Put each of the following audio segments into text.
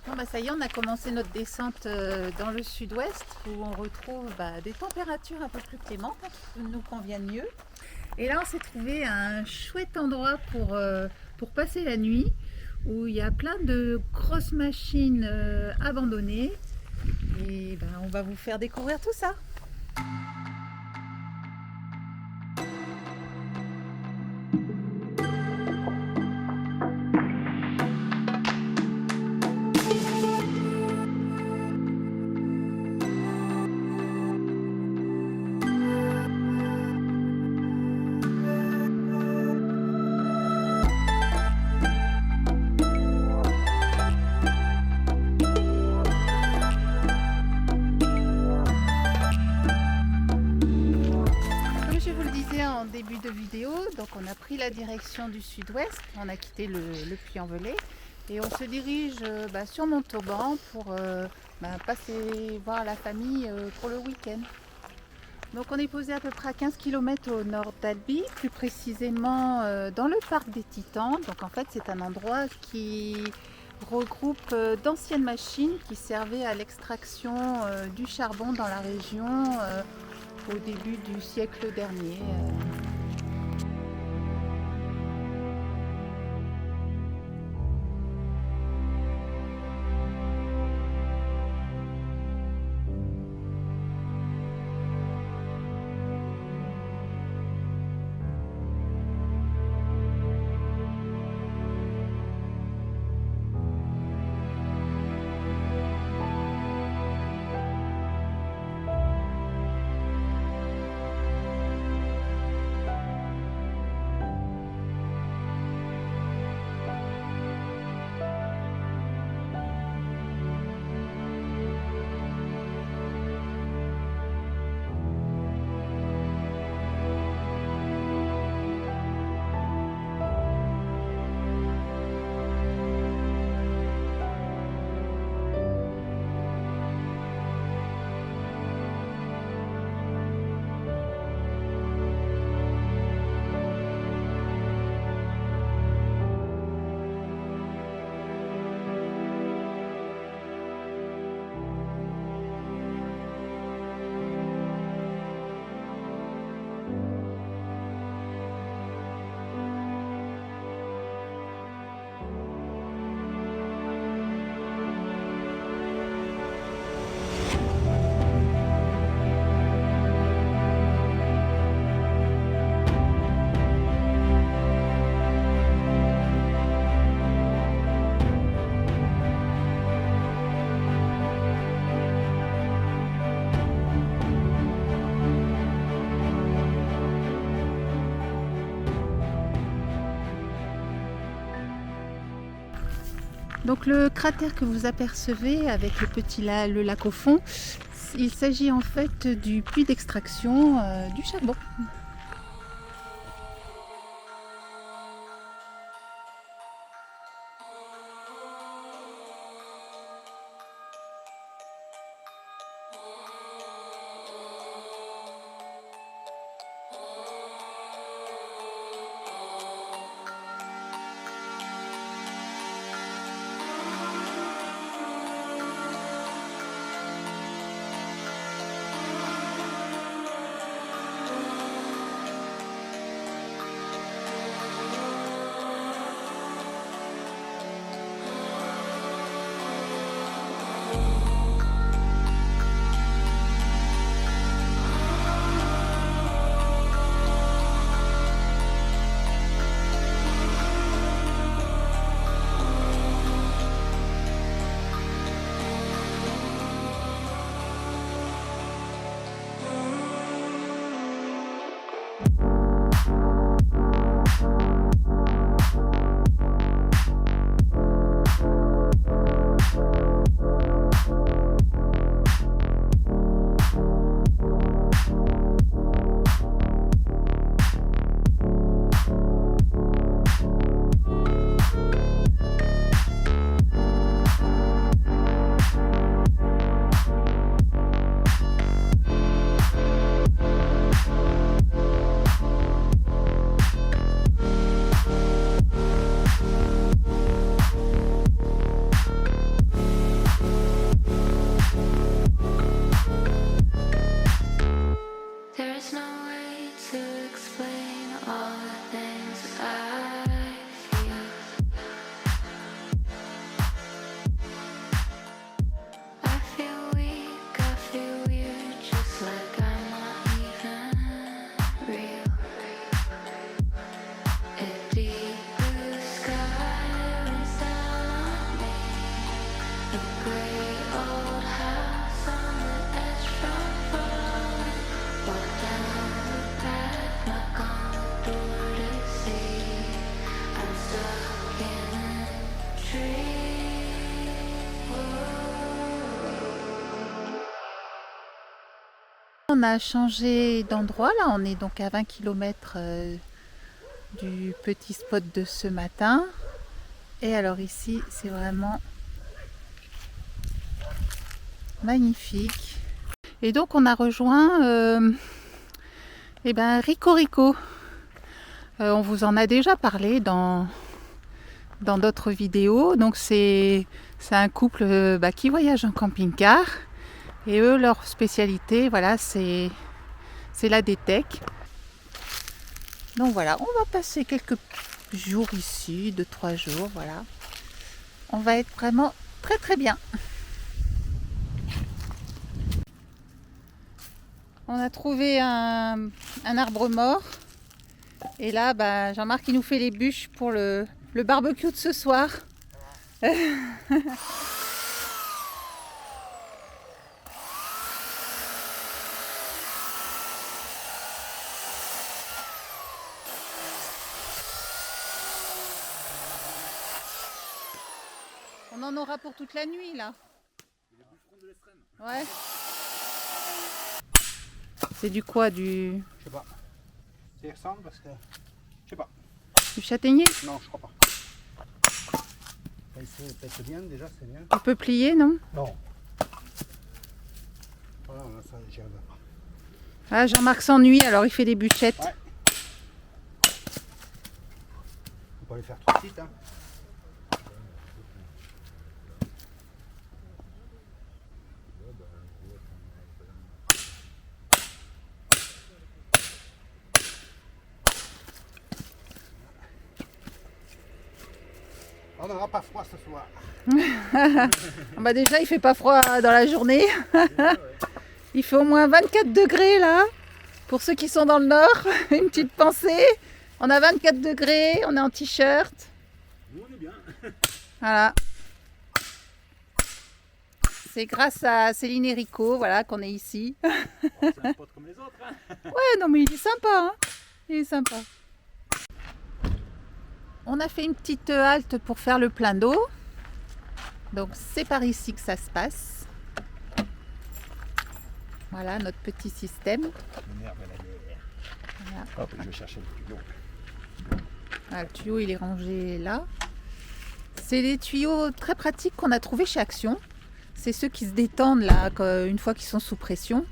Bon, bah, ça y est, on a commencé notre descente dans le sud-ouest où on retrouve des températures un peu plus clémentes, hein, qui nous conviennent mieux. Et là, on s'est trouvé un chouette endroit pour passer la nuit où il y a plein de grosses machines abandonnées. Et on va vous faire découvrir tout ça. Comme je vous le disais en début de vidéo, donc on a pris la direction du sud-ouest, on a quitté le Puy-en-Velay et on se dirige sur Montauban pour passer voir la famille pour le week-end. Donc on est posé à peu près à 15 km au nord d'Albi, plus précisément dans le parc des Titans. Donc en fait c'est un endroit qui regroupe d'anciennes machines qui servaient à l'extraction du charbon dans la région au début du siècle dernier. Donc le cratère que vous apercevez avec le lac au fond, il s'agit en fait du puits d'extraction du charbon. On a changé d'endroit, là on est donc à 20 km du petit spot de ce matin. Et alors ici c'est vraiment magnifique. Et donc on a rejoint Rico Rico. On vous en a déjà parlé dans d'autres vidéos. Donc c'est un couple qui voyage en camping-car. Et eux, leur spécialité, voilà, c'est la DTEC. Donc voilà, on va passer quelques jours ici, 2-3 jours, voilà. On va être vraiment très très bien. On a trouvé un arbre mort. Et là, Jean-Marc, il nous fait les bûches pour le barbecue de ce soir. On en aura pour toute la nuit là. Ouais. C'est du quoi? Du... Je sais pas. Ça y ressemble parce que... Je sais pas. Du châtaignier? Non, je crois pas. Ça pète bien déjà, c'est bien. On peut plier, non? Non. Voilà, ça, j'y arrive pas. Ah, Jean-Marc s'ennuie, alors il fait des bûchettes. Ouais. On peut les faire tout de suite, hein. On n'aura pas froid ce soir. Déjà, il fait pas froid dans la journée. Il fait au moins 24 degrés là. Pour ceux qui sont dans le nord, une petite pensée. On a 24 degrés, on est en t-shirt. Nous, on est bien. Voilà. C'est grâce à Céline et Rico, voilà, qu'on est ici. C'est un pote comme les autres, hein. Ouais, non mais il est sympa, hein. Il est sympa. On a fait une petite halte pour faire le plein d'eau. Donc c'est par ici que ça se passe. Voilà notre petit système. Merde, Voilà. hop, je vais chercher le tuyau. Voilà, le tuyau il est rangé là. C'est des tuyaux très pratiques qu'on a trouvés chez Action. C'est ceux qui se détendent là une fois qu'ils sont sous pression.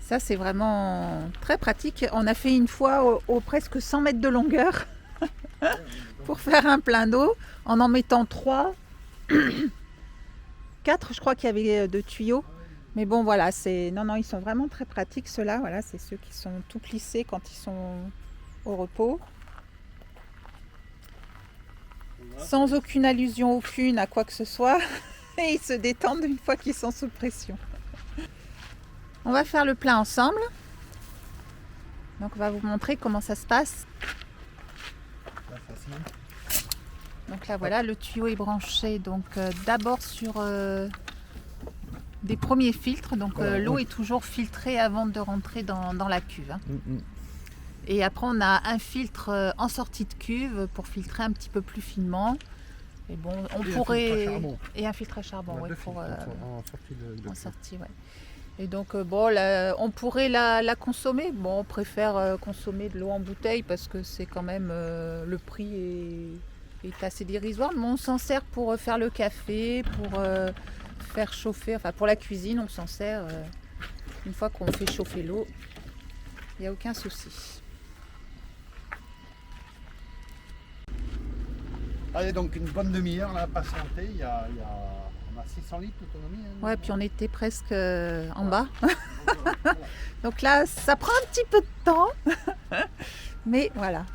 Ça c'est vraiment très pratique. On a fait une fois au presque 100 mètres de longueur pour faire un plein d'eau en mettant 3, 4 je crois qu'il y avait de tuyaux. Mais bon voilà, non, ils sont vraiment très pratiques ceux-là. Voilà, c'est ceux qui sont tout plissés quand ils sont au repos. Sans aucune allusion aucune à quoi que ce soit. Et ils se détendent une fois qu'ils sont sous pression. On va faire le plein ensemble. Donc on va vous montrer comment ça se passe. Donc là voilà, le tuyau est branché donc d'abord sur des premiers filtres. Donc l'eau est toujours filtrée avant de rentrer dans la cuve. Hein. Et après on a un filtre en sortie de cuve pour filtrer un petit peu plus finement. Et bon, on pourrait... Et un filtre à charbon, ouais, pour... en sortie, ouais. Et donc bon, là, on pourrait la consommer. Bon, on préfère consommer de l'eau en bouteille parce que c'est quand même... le prix est assez dérisoire. Mais on s'en sert pour faire le café, pour faire chauffer... Enfin, pour la cuisine, on s'en sert une fois qu'on fait chauffer l'eau. Il n'y a aucun souci. Allez, donc une bonne demi-heure, on a patienté, on a 600 litres d'autonomie. Hein, ouais, puis on était presque en bas. Donc là, ça prend un petit peu de temps, mais voilà.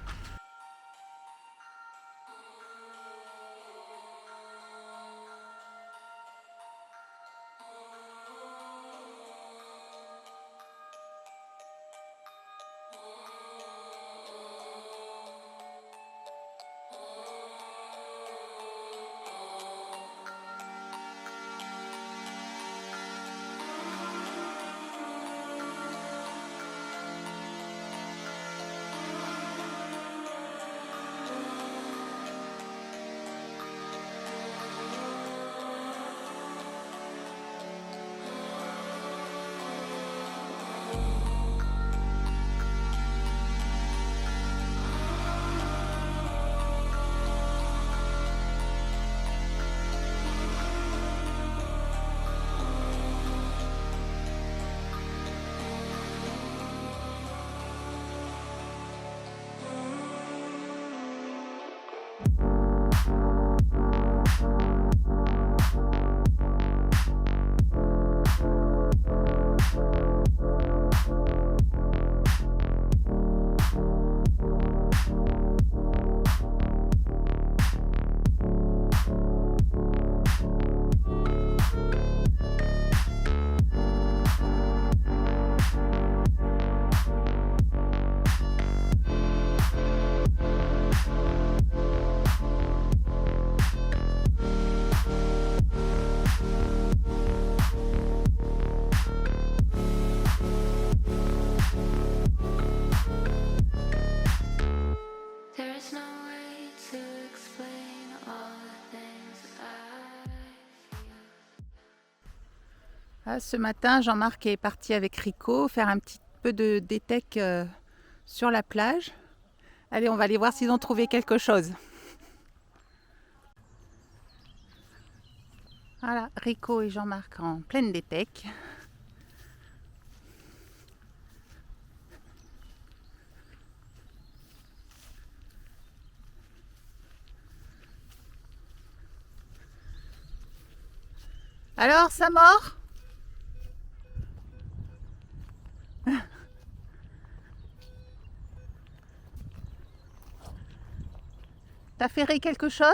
Ah, ce matin, Jean-Marc est parti avec Rico faire un petit peu de détec sur la plage. Allez, on va aller voir s'ils ont trouvé quelque chose. Voilà, Rico et Jean-Marc en pleine détec. Alors, ça mord? T'as ferré quelque chose?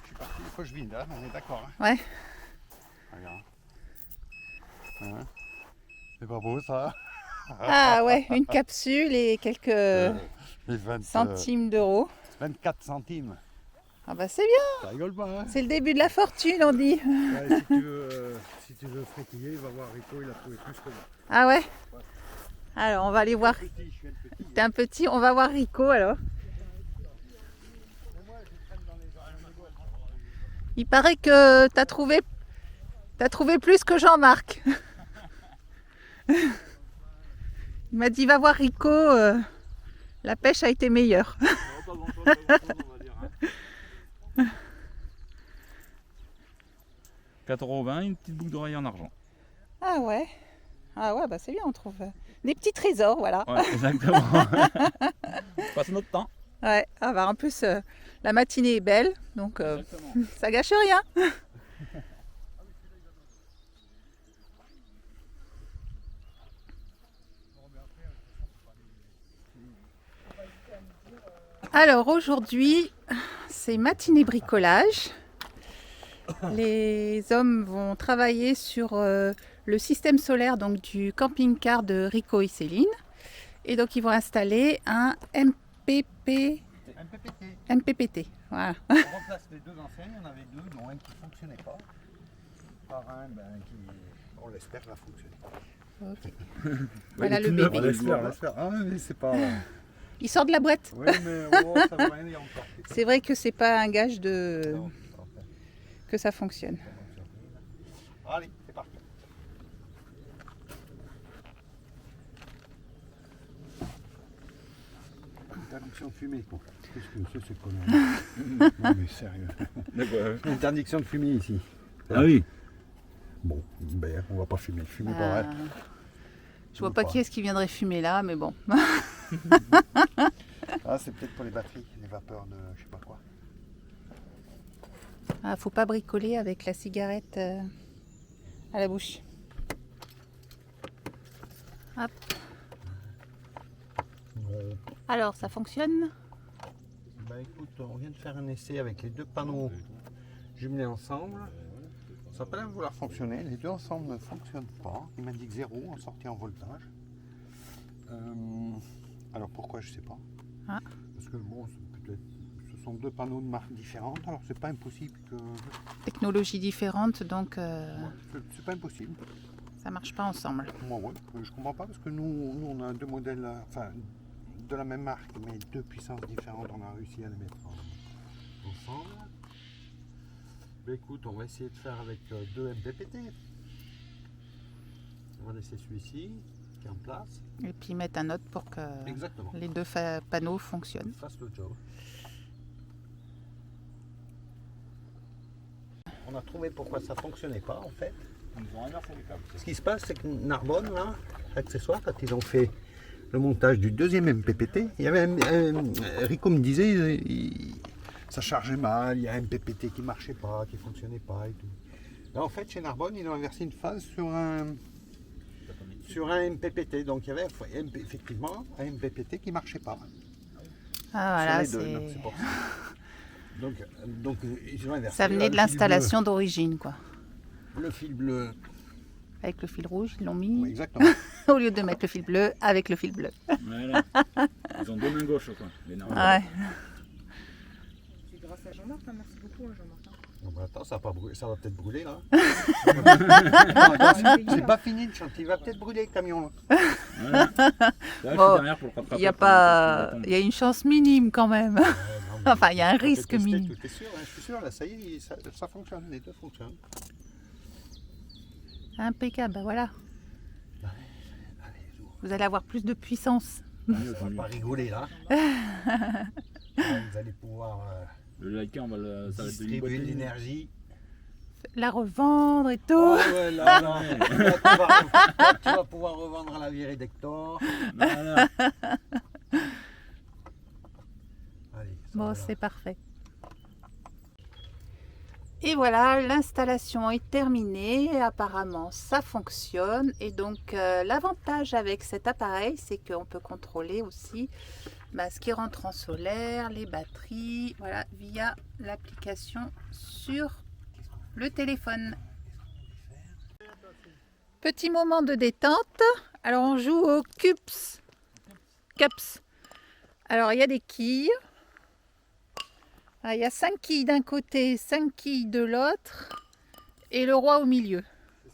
Je suis parti, il faut que je vide, hein, on est d'accord. Hein. Ouais. Regarde. Ouais. C'est pas beau ça? Ah ouais, une capsule et quelques Les 20, centimes d'euros. 24 centimes. Ah bah c'est bien, Ça rigole pas, hein? c'est le début de la fortune, on dit. Ouais, si tu veux frétiller, va voir Rico, il a trouvé plus que moi. Ah ouais? Alors on va aller voir. Je suis un petit. T'es un petit, on va voir Rico alors. Il paraît que t'as trouvé plus que Jean-Marc. Il m'a dit va voir Rico, la pêche a été meilleure. Non, pas grand-chose, on va dire. Hein. 4,20 €, une petite boucle d'oreille en argent. Ah ouais, bah c'est bien, on trouve des petits trésors, voilà. Ouais, exactement. On passe notre temps. Ouais, ah bah en plus la matinée est belle, donc Exactement. ça gâche rien. Alors aujourd'hui, c'est matinée bricolage. Les hommes vont travailler sur le système solaire donc, du camping-car de Rico et Céline. Et donc ils vont installer un MPPT. Voilà. On remplace les deux anciens, il y en avait deux, dont un qui ne fonctionnait pas. Par un qui, on l'espère, va fonctionner. Okay. Voilà le On bébé. l'espère. Ah mais c'est pas... Il sort de la boîte. Oui, mais oh, ça veut rien dire encore. C'est vrai que c'est pas un gage de Non, que ça fonctionne. allez, c'est parti. Interdiction de fumer, quoi. Qu'est-ce que c'est, ce connard? Non mais sérieux. Interdiction de fumer ici. Ah oui. Bon, ben, on va pas fumer. Fumer pas vrai. Je vois pas qui est-ce qui viendrait fumer là, mais bon. Ah, c'est peut-être pour les batteries, les vapeurs de je sais pas quoi. Ah, faut pas bricoler avec la cigarette à la bouche. Hop. Alors, ça fonctionne? Bah écoute, on vient de faire un essai avec les deux panneaux jumelés ensemble. Ça peut même vouloir fonctionner, les deux ensemble ne fonctionnent pas. Il m'indique 0 en sortie en voltage. Alors pourquoi, je sais pas. Ah. Parce que bon, ce sont deux panneaux de marques différentes, alors c'est pas impossible que... Technologie différente, donc C'est pas impossible. ça marche pas ensemble. Moi ouais, je comprends pas parce que nous on a deux modèles, enfin de la même marque, mais deux puissances différentes, on a réussi à les mettre ensemble. Bah, écoute, on va essayer de faire avec deux MPPT. On va laisser celui-ci qui est en place. Et puis mettre un autre pour que Exactement. les deux panneaux fonctionnent. Fasse le job. On a trouvé pourquoi ça fonctionnait pas en fait. Ils ont inversé les câbles. Ce qui se passe, c'est que Narbonne, là, accessoire, quand ils ont fait le montage du deuxième MPPT, il y avait Rico me disait, ça chargeait mal, il y a un MPPT qui marchait pas, qui fonctionnait pas et tout. Là, en fait, chez Narbonne, ils ont inversé une phase sur un MPPT. Donc, il y avait effectivement un MPPT qui marchait pas. Ah voilà, sur les deux, donc c'est pour ça. Donc, ils ont inversé. ça venait de l'installation d'origine, quoi. Le fil bleu. Avec le fil rouge, ils l'ont mis. Oui, exactement. Au lieu de mettre le fil bleu, avec le fil bleu. Voilà. Ils ont deux mains gauches, quoi. Les Normands. Ouais. C'est grâce à Jean-Marc, hein. Merci beaucoup Jean-Marc. Non, mais attends, ça va, pas brûler, ça va peut-être brûler là. Attends, c'est pas fini le chantier, il va peut-être brûler le camion là. Voilà. Là, je suis Bon, derrière pour le rattraper. Il y a pour pas, qu'il retombe. il y a une chance minime quand même. Non, mais Enfin, il y a un on peut risque tester, minime. tout est sûr, hein, je suis sûr, là, ça y est, ça fonctionne, les deux fonctionnent. Impeccable, ben voilà. Allez, Zou. Vous allez avoir plus de puissance. Mieux, On mieux. va pas rigoler là. Vous allez pouvoir Le liker, on va le, ça va être de distribuer de l'énergie. La revendre et tout. Oh ouais, là, là, tu vas pouvoir revendre à la virée d'Hector. Voilà. Allez, ça Bon, va, c'est parfait. Et voilà, l'installation est terminée. Apparemment, ça fonctionne. Et donc, l'avantage avec cet appareil, c'est qu'on peut contrôler aussi ce qui rentre en solaire, les batteries, voilà, via l'application sur le téléphone. Petit moment de détente. Alors, on joue au cups. Cups. Alors, il y a des quilles. Ah, il y a 5 quilles d'un côté, 5 quilles de l'autre et le roi au milieu.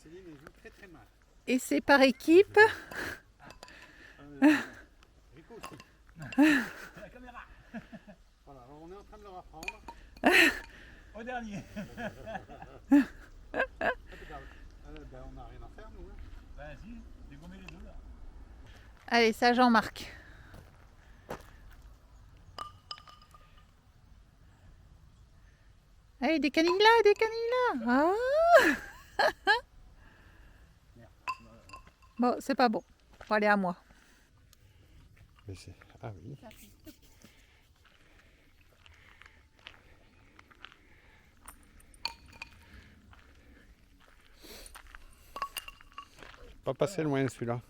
Céline, elle joue très très mal. Et c'est par équipe. Rico aussi. La caméra. Voilà, alors on est en train de leur apprendre. Au dernier. Impeccable. Ben, on n'a rien à faire nous. Hein. Vas-y, dégommer les deux là. Allez, ça Jean-Marc. Allez, des canilles là, des canilles là. Ah. Bon, c'est pas bon. Faut aller à moi. Mais c'est... Ah oui. Pas passer loin celui-là.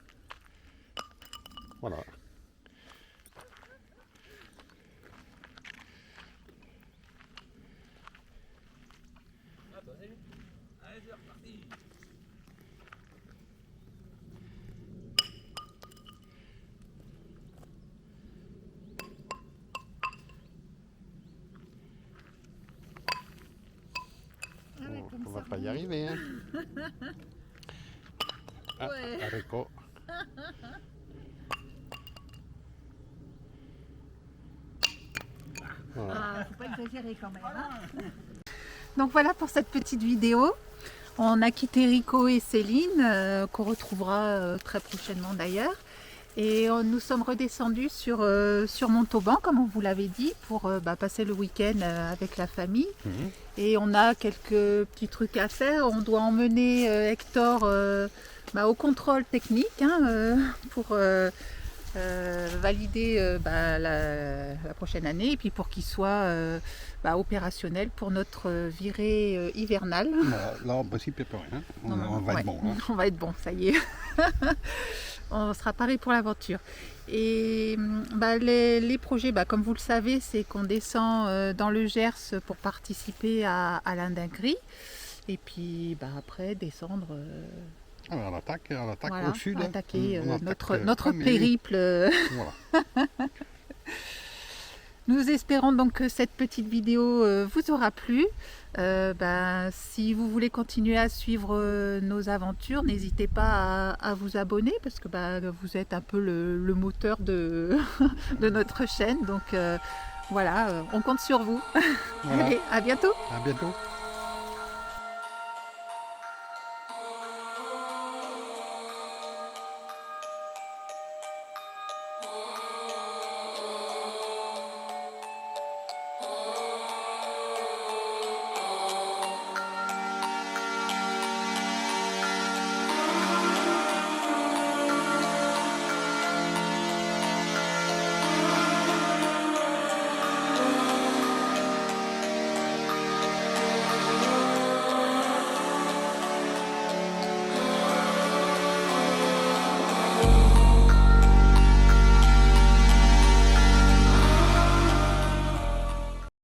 Voilà. Allez, c'est reparti. On va pas y arriver. Hein. Ah, Ouais. Rico. Voilà. Ah, faut pas exagérer quand même. Donc voilà pour cette petite vidéo. On a quitté Rico et Céline, qu'on retrouvera très prochainement d'ailleurs. Et nous sommes redescendus sur Montauban, comme on vous l'avait dit, pour passer le week-end avec la famille. Mhm. Et on a quelques petits trucs à faire. On doit emmener Hector au contrôle technique pour valider la prochaine année et puis pour qu'il soit opérationnel pour notre virée hivernale. Là, en principe, il n'y a plus rien. On, Non, on va ouais. être bon. Hein. On va être bon, ça y est. On sera paré pour l'aventure. Et les projets, comme vous le savez, c'est qu'on descend dans le Gers pour participer à l'Indingri. Et puis après, descendre... Alors, on attaque voilà, au sud. attaquer On attaque, notre comme périple. Voilà. Nous espérons donc que cette petite vidéo vous aura plu. Si vous voulez continuer à suivre nos aventures, n'hésitez pas à vous abonner parce que vous êtes un peu le moteur de, de notre chaîne. Donc voilà, on compte sur vous. Voilà. Allez, à bientôt. À bientôt. Oh